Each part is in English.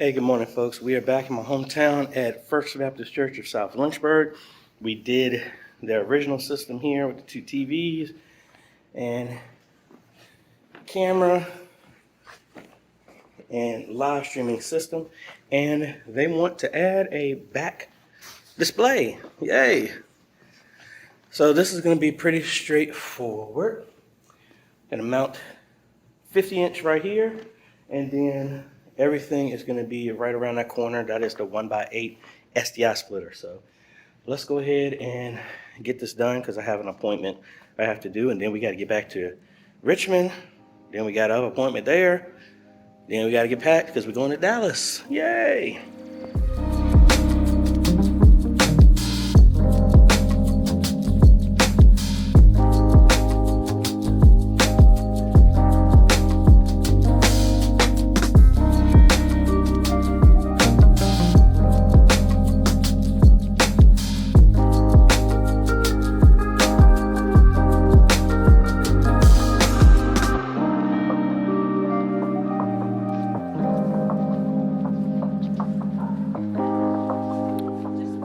Hey, good morning, folks. We are back in my hometown at First Baptist Church of South Lynchburg. We did the original system here with the two TVs and camera and live streaming system. And they want to add a back display. Yay! So this is going to be pretty straightforward. Going to mount 50-inch right here, and then everything is going to be right around that corner. That is the 1x8 SDI splitter. So let's go ahead and get this done because I have an appointment I have to do, and then we got to get back to Richmond. Then we got an appointment there. Then we got to get packed because we're going to Dallas. Yay!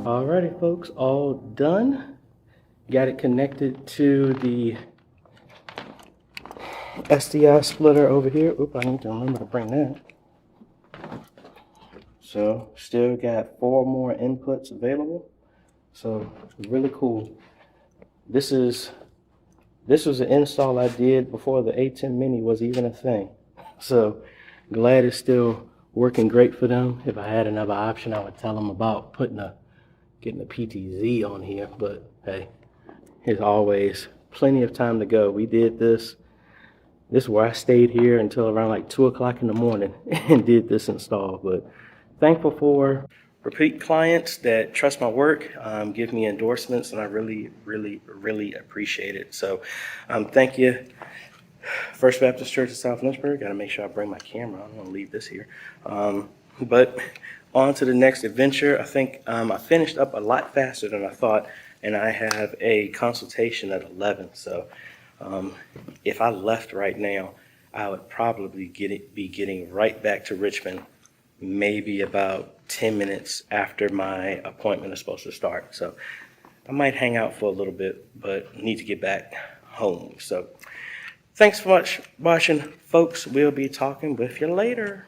Alrighty, folks, all done. Got it connected to the SDI splitter over here. Oop, I need to remember to bring that. So still got 4 more inputs available. So really cool. This was an install I did before the A10 Mini was even a thing. So glad it's still working great for them. If I had another option, I would tell them about getting a PTZ on here, but hey, there's always plenty of time to go. We did this is where I stayed here until around like 2 o'clock in the morning and did this install. But thankful for repeat clients that trust my work, give me endorsements, and I really appreciate it. So thank you, First Baptist Church of South Lynchburg. Got to make sure I bring my camera. I don't want to leave this here. But on to the next adventure. I think I finished up a lot faster than I thought, and I have a consultation at 11. So if I left right now, I would probably be getting right back to Richmond maybe about 10 minutes after my appointment is supposed to start. So I might hang out for a little bit, but need to get back home. So thanks so much for watching, folks. We'll be talking with you later.